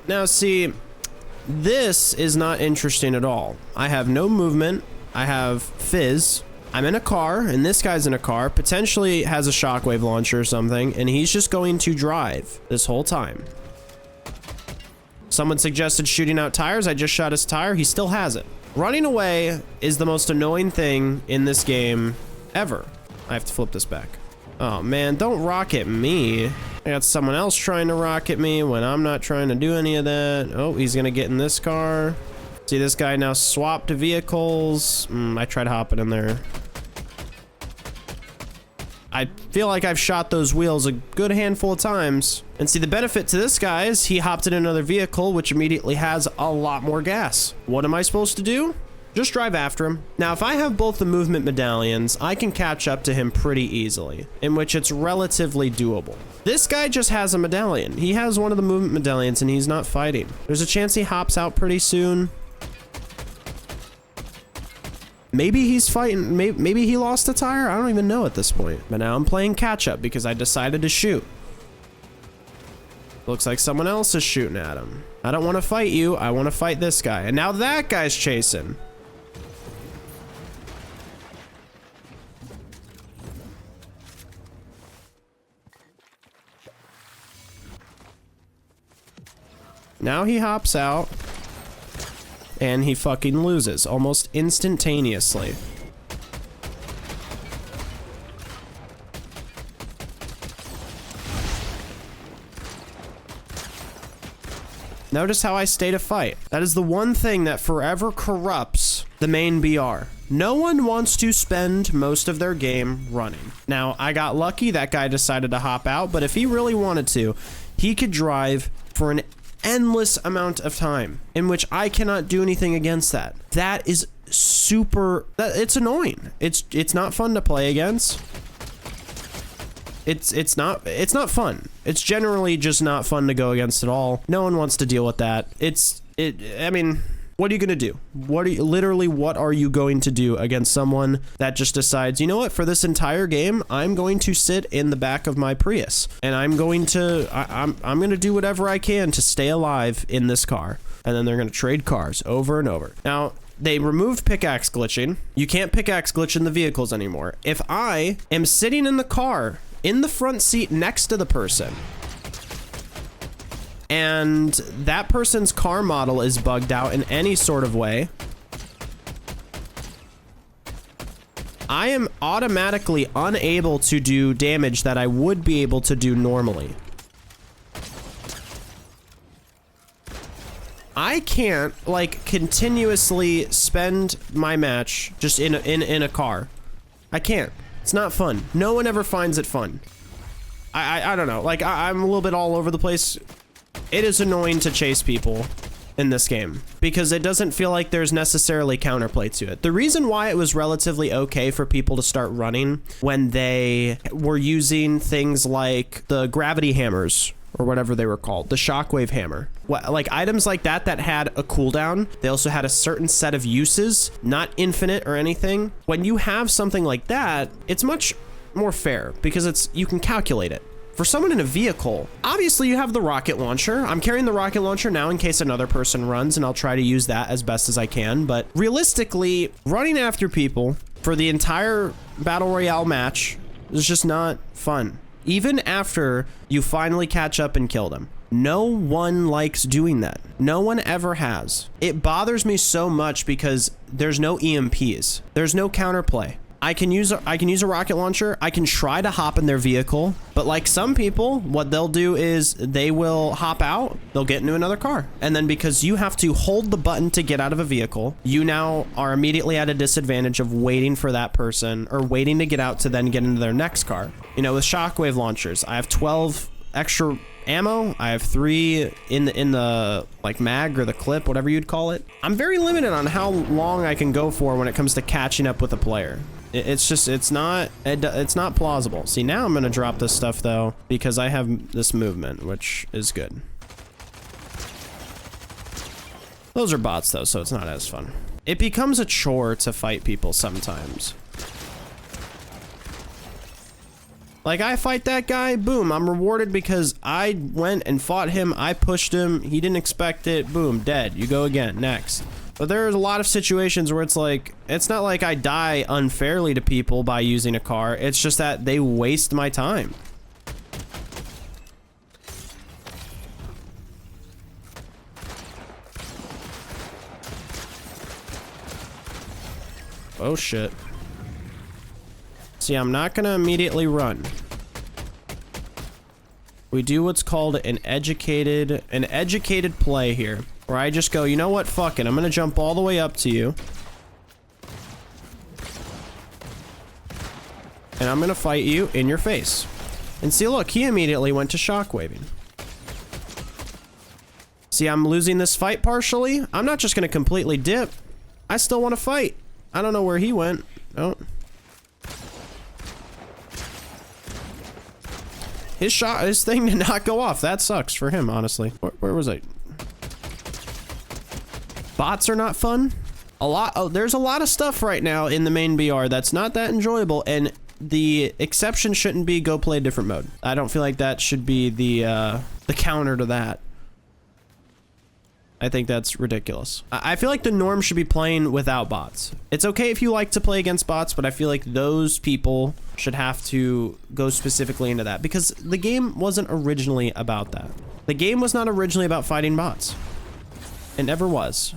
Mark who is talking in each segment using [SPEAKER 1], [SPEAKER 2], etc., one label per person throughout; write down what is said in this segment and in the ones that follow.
[SPEAKER 1] Now, see, this is not interesting at all. I have no movement. I have fizz. I'm in a car, and this guy's in a car, potentially has a shockwave launcher or something, and he's just going to drive this whole time. Someone suggested shooting out tires. I just shot his tire. He still has it. Running away is the most annoying thing in this game ever. I have to flip this back. Oh man, don't rocket me. I got someone else trying to rocket me when I'm not trying to do any of that. Oh, he's gonna get in this car. See, this guy now swapped vehicles. I tried hopping in there. I feel like I've shot those wheels a good handful of times. And see, the benefit to this guy is he hopped in another vehicle, which immediately has a lot more gas. What am I supposed to do? Just drive after him. Now, if I have both the movement medallions, I can catch up to him pretty easily, in which it's relatively doable. This guy just has a medallion. He has one of the movement medallions and he's not fighting. There's a chance he hops out pretty soon. Maybe he's fighting. Maybe he lost a tire. I don't even know at this point. But now I'm playing catch up because I decided to shoot. Looks like someone else is shooting at him. I don't want to fight you. I want to fight this guy. And now that guy's chasing. Now he hops out. And he fucking loses almost instantaneously. Notice how I stay to fight. That is the one thing that forever corrupts the main BR. No one wants to spend most of their game running. Now, I got lucky. That guy decided to hop out, but if he really wanted to, he could drive for an endless amount of time in which I cannot do anything against that. That is super, it's annoying. It's not fun to play against. It's not fun. It's generally just not fun to go against at all. No one wants to deal with that. I mean, what are you gonna do? What are you going to do against someone that just decides, you know what, for this entire game, I'm going to sit in the back of my Prius and I'm going to do whatever I can to stay alive in this car. And then they're gonna trade cars over and over. Now, they removed pickaxe glitching. You can't pickaxe glitch in the vehicles anymore. If I am sitting in the car, in the front seat next to the person, and that person's car model is bugged out in any sort of way, I am automatically unable to do damage that I would be able to do normally. I can't, like, continuously spend my match just in a car. I can't. It's not fun. No one ever finds it fun. I don't know. Like, I'm a little bit all over the place. It is annoying to chase people in this game because it doesn't feel like there's necessarily counterplay to it. The reason why it was relatively okay for people to start running when they were using things like the gravity hammers or whatever they were called, the shockwave hammer, like items like that had a cooldown. They also had a certain set of uses, not infinite or anything. When you have something like that, it's much more fair because you can calculate it. For someone in a vehicle, obviously you have the rocket launcher. I'm carrying the rocket launcher now in case another person runs, and I'll try to use that as best as I can. But realistically, running after people for the entire Battle Royale match is just not fun. Even after you finally catch up and kill them. No one likes doing that. No one ever has. It bothers me so much because there's no EMPs. There's no counterplay. I can use a rocket launcher. I can try to hop in their vehicle, but like some people, what they'll do is they will hop out, they'll get into another car. And then because you have to hold the button to get out of a vehicle, you now are immediately at a disadvantage of waiting for that person or waiting to get out to then get into their next car. You know, with shockwave launchers, I have 12 extra ammo. I have 3 in the like mag or the clip, whatever you'd call it. I'm very limited on how long I can go for when it comes to catching up with a player. It's not plausible. See, now I'm gonna drop this stuff though because I have this movement, which is good. Those are bots though, so it's not as fun. It becomes a chore to fight people sometimes. Like, I fight that guy, boom, I'm rewarded because I went and fought him, I pushed him, he didn't expect it, boom, dead. You go again, next. But there's a lot of situations where it's like, it's not like I die unfairly to people by using a car, it's just that they waste my time. Oh shit. See, I'm not gonna immediately run. We do what's called an educated play here, where I just go, you know what, fuck it, I'm gonna jump all the way up to you. And I'm gonna fight you in your face. And see, look, he immediately went to shockwaving. See, I'm losing this fight partially. I'm not just gonna completely dip. I still want to fight. I don't know where he went. Oh. His thing did not go off. That sucks for him, honestly. Where was I? Bots are not fun. There's a lot of stuff right now in the main BR that's not that enjoyable, and the exception shouldn't be go play a different mode. I don't feel like that should be the counter to that. I think that's ridiculous. I feel like the norm should be playing without bots. It's okay if you like to play against bots, but I feel like those people should have to go specifically into that because the game wasn't originally about that. The game was not originally about fighting bots. It never was.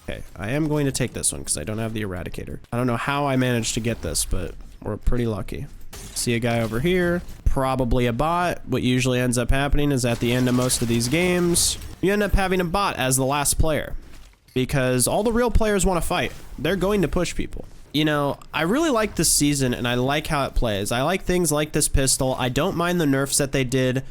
[SPEAKER 1] Okay, I am going to take this one because I don't have the eradicator. I don't know how I managed to get this, but we're pretty lucky. See a guy over here, probably a bot. What usually ends up happening is at the end of most of these games, you end up having a bot as the last player because all the real players want to fight. They're going to push people. You know, I really like this season and I like how it plays. I like things like this pistol. I don't mind the nerfs that they did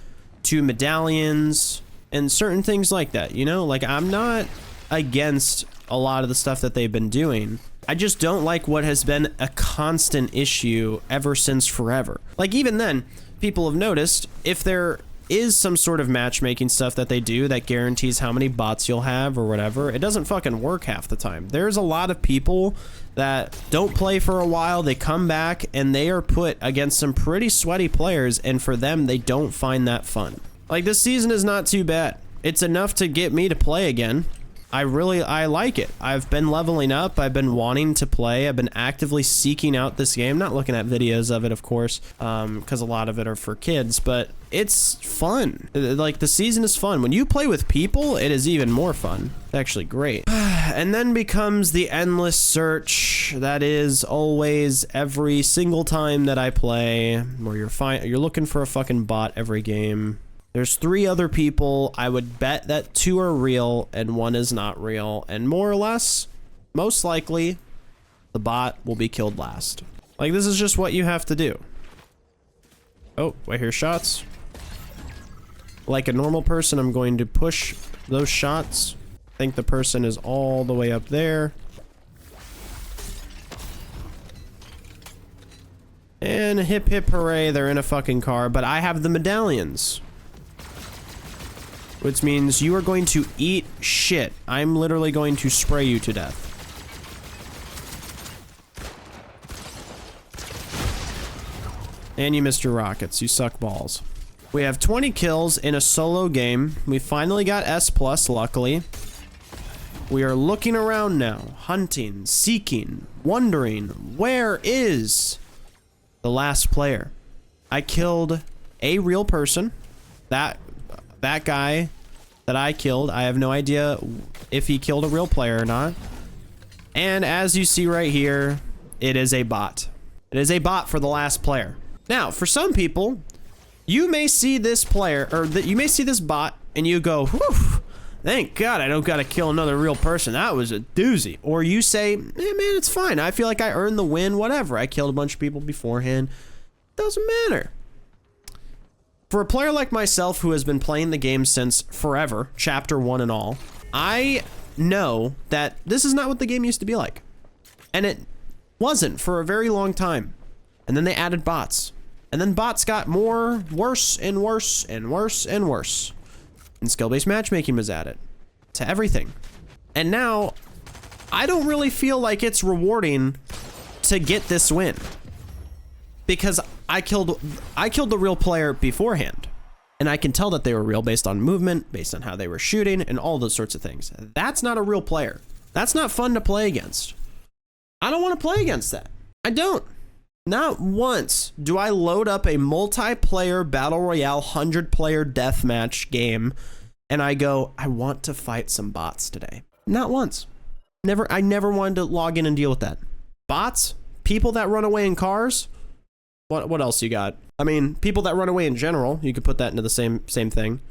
[SPEAKER 1] to medallions and certain things like that. You know, like I'm not against a lot of the stuff that they've been doing. I just don't like what has been a constant issue ever since forever. Like even then, people have noticed if there is some sort of matchmaking stuff that they do that guarantees how many bots you'll have or whatever, it doesn't fucking work half the time. There's a lot of people that don't play for a while, they come back and they are put against some pretty sweaty players, and for them, they don't find that fun. Like this season is not too bad. It's enough to get me to play again. I like it. I've been leveling up. I've been wanting to play. I've been actively seeking out this game. Not looking at videos of it, of course, because a lot of it are for kids, but it's fun. Like the season is fun. When you play with people, it is even more fun. It's actually great. And then becomes the endless search that is always every single time that I play, where you're looking for a fucking bot every game. There's 3 other people. I would bet that 2 are real and 1 is not real. And more or less, most likely, the bot will be killed last. Like, this is just what you have to do. Oh, I hear shots. Like a normal person, I'm going to push those shots. I think the person is all the way up there. And hip hip hooray, they're in a fucking car, but I have the medallions. Which means you are going to eat shit. I'm literally going to spray you to death. And you missed your rockets. You suck balls. We have 20 kills in a solo game. We finally got S+, luckily. We are looking around now, hunting, seeking, wondering, where is the last player? I killed a real person. That guy that I killed, I have no idea if he killed a real player or not. And as you see right here, it is a bot. It is a bot for the last player. Now, for some people, you may see this player, or you may see this bot, and you go, whew, thank God I don't gotta kill another real person. That was a doozy. Or you say, man, it's fine. I feel like I earned the win, whatever. I killed a bunch of people beforehand. Doesn't matter. For a player like myself who has been playing the game since forever, chapter 1 and all, I know that this is not what the game used to be like. And it wasn't for a very long time. And then they added bots. And then bots got worse and worse and worse and worse. And skill-based matchmaking was added to everything. And now, I don't really feel like it's rewarding to get this win. Because I killed the real player beforehand. And I can tell that they were real based on movement, based on how they were shooting, and all those sorts of things. That's not a real player. That's not fun to play against. I don't want to play against that. I don't. Not once do I load up a multiplayer battle royale 100-player deathmatch game and I go, I want to fight some bots today. Not once. I never wanted to log in and deal with that. Bots, people that run away in cars. What else you got? I mean, people that run away in general, you could put that into the same thing.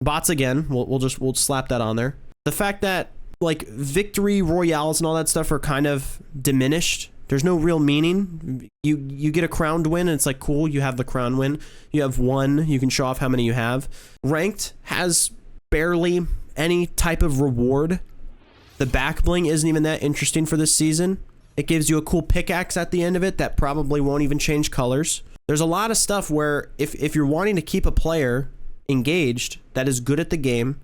[SPEAKER 1] Bots again, we'll slap that on there. The fact that like victory royales and all that stuff are kind of diminished. There's no real meaning. You get a crowned win and it's like, cool, you have the crown win. You have one, you can show off how many you have. Ranked has barely any type of reward. The back bling isn't even that interesting for this season. It gives you a cool pickaxe at the end of it that probably won't even change colors. There's a lot of stuff where if you're wanting to keep a player engaged that is good at the game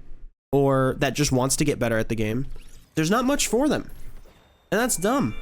[SPEAKER 1] or that just wants to get better at the game, there's not much for them. And that's dumb.